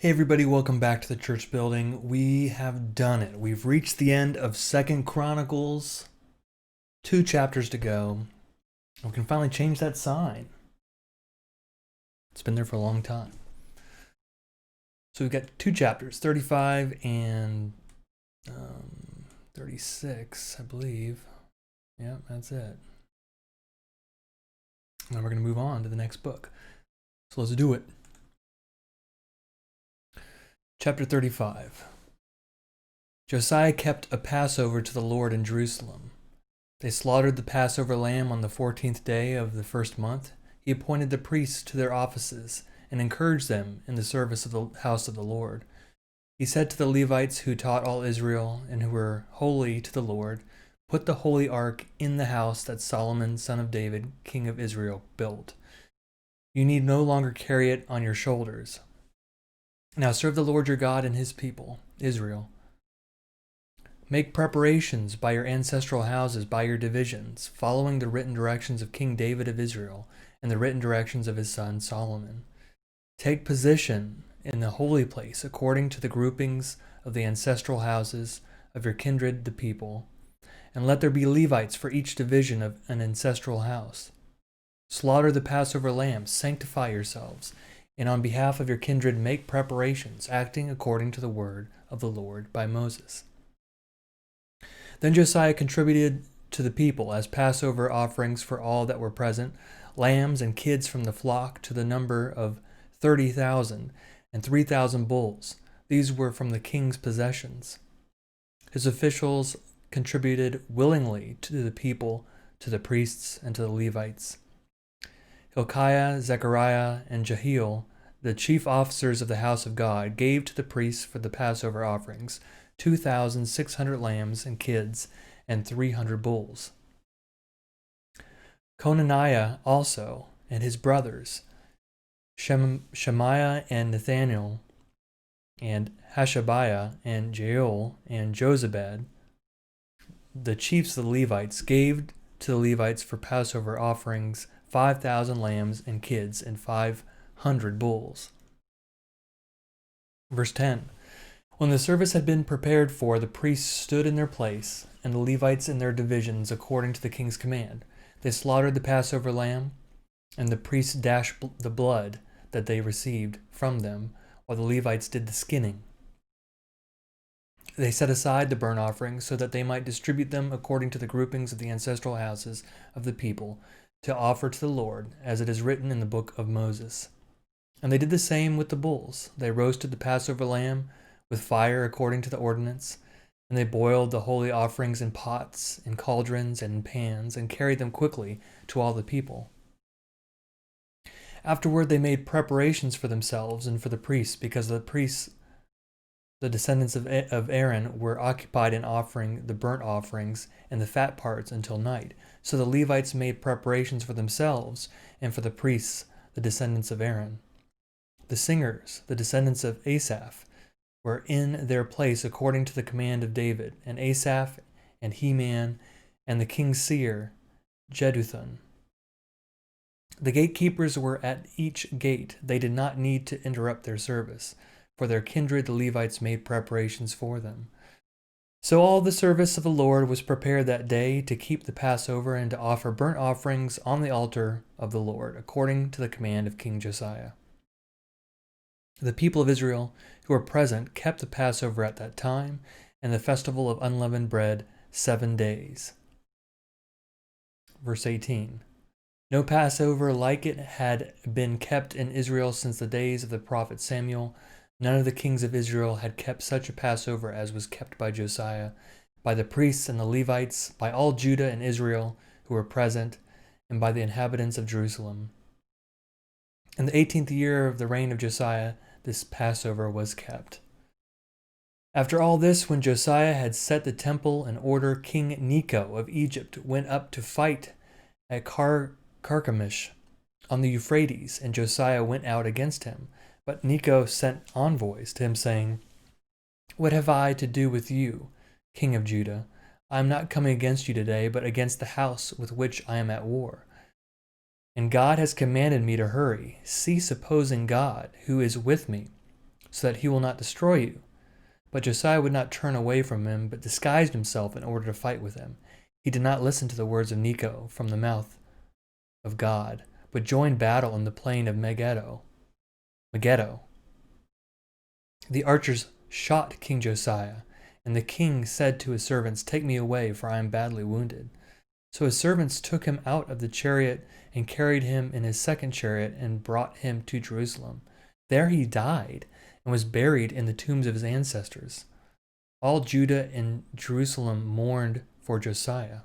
Hey everybody, welcome back to the church building. We have done it. We've reached the end of 2nd Chronicles. 2 chapters to go. We can finally change that sign. It's been there for a long time. So we've got 2 chapters, 35 and 36, I believe. Yeah, that's it. Now we're going to move on to the next book. So let's do it. Chapter 35. Josiah kept a Passover to the Lord in Jerusalem. They slaughtered the Passover lamb on the 14th day of the first month. He appointed the priests to their offices and encouraged them in the service of the house of the Lord. He said to the Levites who taught all Israel and who were holy to the Lord, "Put the holy ark in the house that Solomon, son of David, king of Israel, built. You need no longer carry it on your shoulders. Now serve the Lord your God and his people, Israel. Make preparations by your ancestral houses, by your divisions, following the written directions of King David of Israel and the written directions of his son Solomon. Take position in the holy place according to the groupings of the ancestral houses of your kindred, the people, and let there be Levites for each division of an ancestral house. Slaughter the Passover lamb, sanctify yourselves, and on behalf of your kindred make preparations, acting according to the word of the Lord by Moses." Then Josiah contributed to the people as Passover offerings for all that were present, lambs and kids from the flock to the number of 30,000 and 3,000 bulls. These were from the king's possessions. His officials contributed willingly to the people, to the priests, and to the Levites. Hilkiah, Zechariah, and Jehiel, the chief officers of the house of God, gave to the priests for the Passover offerings 2,600 lambs and kids and 300 bulls. Conaniah also and his brothers, Shemaiah and Nathaniel, and Hashabiah and Jael and Jozabad, the chiefs of the Levites, gave to the Levites for Passover offerings 5,000 lambs and kids and 500 bulls. Verse 10. When the service had been prepared for, the priests stood in their place, and the Levites in their divisions according to the king's command. They slaughtered the Passover lamb, and the priests dashed the blood that they received from them, while the Levites did the skinning. They set aside the burnt offerings so that they might distribute them according to the groupings of the ancestral houses of the people, to offer to the Lord, as it is written in the book of Moses. And they did the same with the bulls. They roasted the Passover lamb with fire according to the ordinance, and they boiled the holy offerings in pots, in cauldrons, and in pans, and carried them quickly to all the people. Afterward they made preparations for themselves and for the priests, because the priests, the descendants of Aaron, were occupied in offering the burnt offerings and the fat parts until night. So the Levites made preparations for themselves and for the priests, the descendants of Aaron. The singers, the descendants of Asaph, were in their place according to the command of David, and Asaph and Heman and the king's seer, Jeduthun. The gatekeepers were at each gate. They did not need to interrupt their service. For their kindred, the Levites made preparations for them. So all the service of the Lord was prepared that day to keep the Passover and to offer burnt offerings on the altar of the Lord, according to the command of King Josiah. The people of Israel who were present kept the Passover at that time, and the festival of unleavened bread 7 days. Verse 18. No Passover like it had been kept in Israel since the days of the prophet Samuel. None of the kings of Israel had kept such a Passover as was kept by Josiah, by the priests and the Levites, by all Judah and Israel who were present, and by the inhabitants of Jerusalem. In the 18th year of the reign of Josiah, this Passover was kept. After all this, when Josiah had set the temple in order, King Necho of Egypt went up to fight at Carchemish on the Euphrates, and Josiah went out against him. But Necho sent envoys to him, saying, "What have I to do with you, king of Judah? I am not coming against you today, but against the house with which I am at war. And God has commanded me to hurry. Cease opposing God, who is with me. so that he will not destroy you. But Josiah would not turn away from him, but disguised himself in order to fight with him. He did not listen to the words of Necho from the mouth of God, but joined battle in the plain of Megiddo. The archers shot King Josiah, and the king said to his servants, "Take me away, for I am badly wounded." So his servants took him out of the chariot and carried him in his second chariot and brought him to Jerusalem. There he died and was buried in the tombs of his ancestors. All Judah and Jerusalem mourned for Josiah.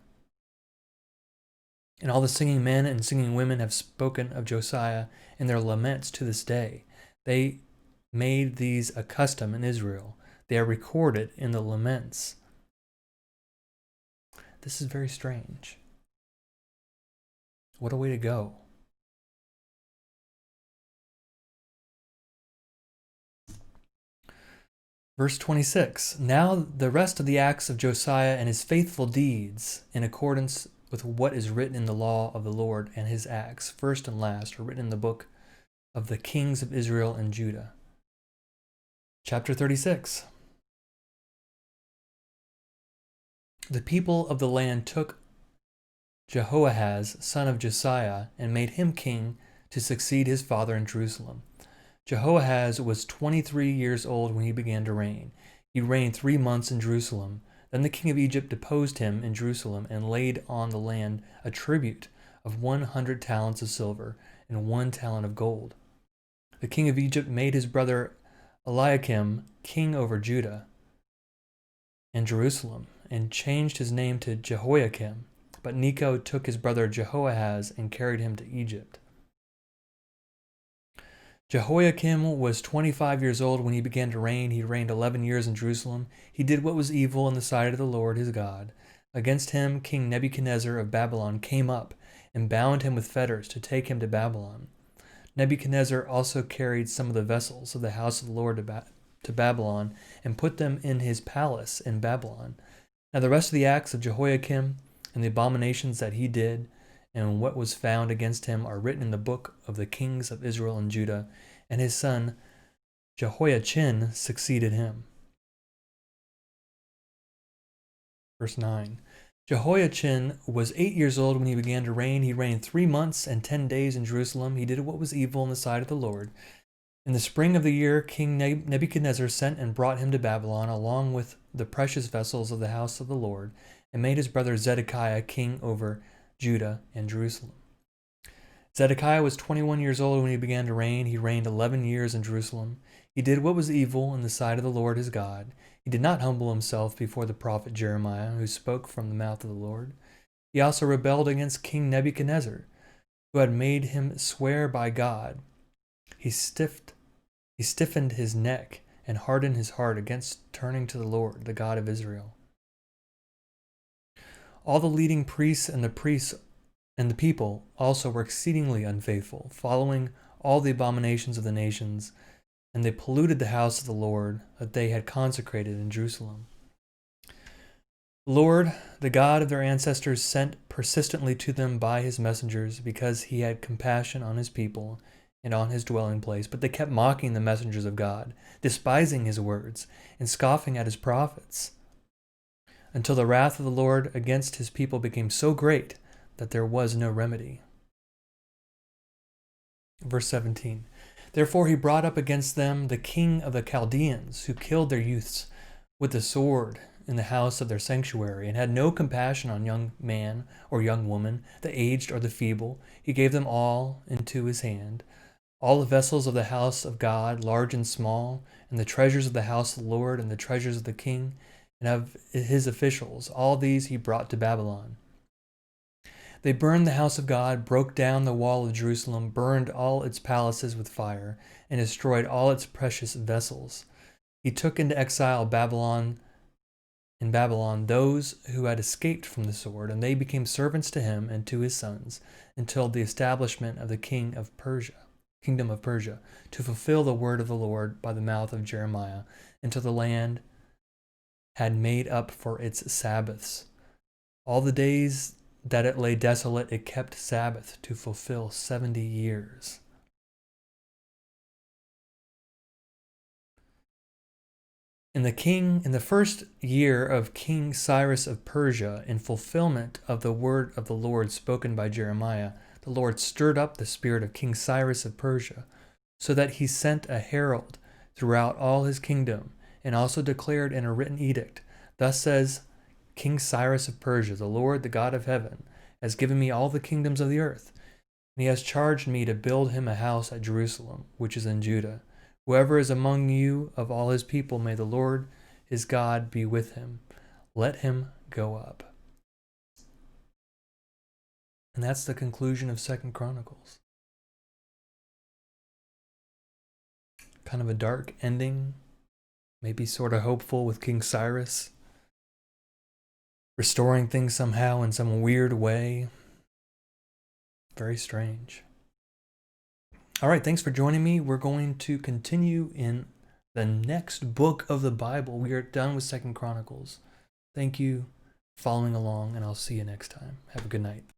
And all the singing men and singing women have spoken of Josiah in their laments to this day. They made these a custom in Israel. They are recorded in the laments. This is very strange. What a way to go. Verse 26, now the rest of the acts of Josiah and his faithful deeds, in accordance with what is written in the law of the Lord, and his acts, first and last, are written in the book of the kings of Israel and Judah. Chapter 36. The people of the land took Jehoahaz, son of Josiah, and made him king to succeed his father in Jerusalem. Jehoahaz was 23 years old when he began to reign. He reigned 3 months in Jerusalem. Then the king of Egypt deposed him in Jerusalem and laid on the land a tribute of 100 talents of silver and 1 talent of gold. The king of Egypt made his brother Eliakim king over Judah and Jerusalem, and changed his name to Jehoiakim. But Necho took his brother Jehoahaz and carried him to Egypt. Jehoiakim was 25 years old when he began to reign. He reigned 11 years in Jerusalem. He did what was evil in the sight of the Lord his God. Against him, King Nebuchadnezzar of Babylon came up and bound him with fetters to take him to Babylon. Nebuchadnezzar also carried some of the vessels of the house of the Lord to Babylon and put them in his palace in Babylon. Now the rest of the acts of Jehoiakim and the abominations that he did and what was found against him are written in the book of the kings of Israel and Judah, and his son Jehoiachin succeeded him. Verse 9. Jehoiachin was 8 years old when he began to reign. He reigned 3 months and 10 days in Jerusalem. He did what was evil in the sight of the Lord. In the spring of the year, King Nebuchadnezzar sent and brought him to Babylon, along with the precious vessels of the house of the Lord, and made his brother Zedekiah king over Judah and Jerusalem. Zedekiah was 21 years old when he began to reign. He reigned 11 years in Jerusalem. He did what was evil in the sight of the Lord his God. He did not humble himself before the prophet Jeremiah, who spoke from the mouth of the Lord. He also rebelled against King Nebuchadnezzar, who had made him swear by God. He stiffened his neck and hardened his heart against turning to the Lord, the God of Israel. All the leading priests and the people also were exceedingly unfaithful, following all the abominations of the nations, and they polluted the house of the Lord that they had consecrated in Jerusalem. The Lord, the God of their ancestors, sent persistently to them by his messengers, because he had compassion on his people and on his dwelling place. But they kept mocking the messengers of God, despising his words, and scoffing at his prophets, until the wrath of the Lord against his people became so great that there was no remedy. Verse 17. Therefore he brought up against them the king of the Chaldeans, who killed their youths with the sword in the house of their sanctuary, and had no compassion on young man or young woman, the aged or the feeble. He gave them all into his hand, all the vessels of the house of God, large and small, and the treasures of the house of the Lord, and the treasures of the king, and of his officials. All these he brought to Babylon. They burned the house of God, broke down the wall of Jerusalem, burned all its palaces with fire, and destroyed all its precious vessels. He took into exile in Babylon those who had escaped from the sword, and they became servants to him and to his sons, until the establishment of the kingdom of Persia, to fulfill the word of the Lord by the mouth of Jeremiah, until the land had made up for its Sabbaths. All the days that it lay desolate, it kept Sabbath to fulfill 70 years. In the first year of King Cyrus of Persia, in fulfillment of the word of the Lord spoken by Jeremiah, the Lord stirred up the spirit of King Cyrus of Persia, so that he sent a herald throughout all his kingdom, and also declared in a written edict, "Thus says King Cyrus of Persia, the Lord, the God of heaven, has given me all the kingdoms of the earth, and he has charged me to build him a house at Jerusalem, which is in Judah. Whoever is among you of all his people, may the Lord his God be with him. Let him go up." And that's the conclusion of 2 Chronicles. Kind of a dark ending, maybe sort of hopeful with King Cyrus restoring things somehow in some weird way. Very strange. All right, thanks for joining me. We're going to continue in the next book of the Bible. We are done with 2 Chronicles. Thank you for following along, and I'll see you next time. Have a good night.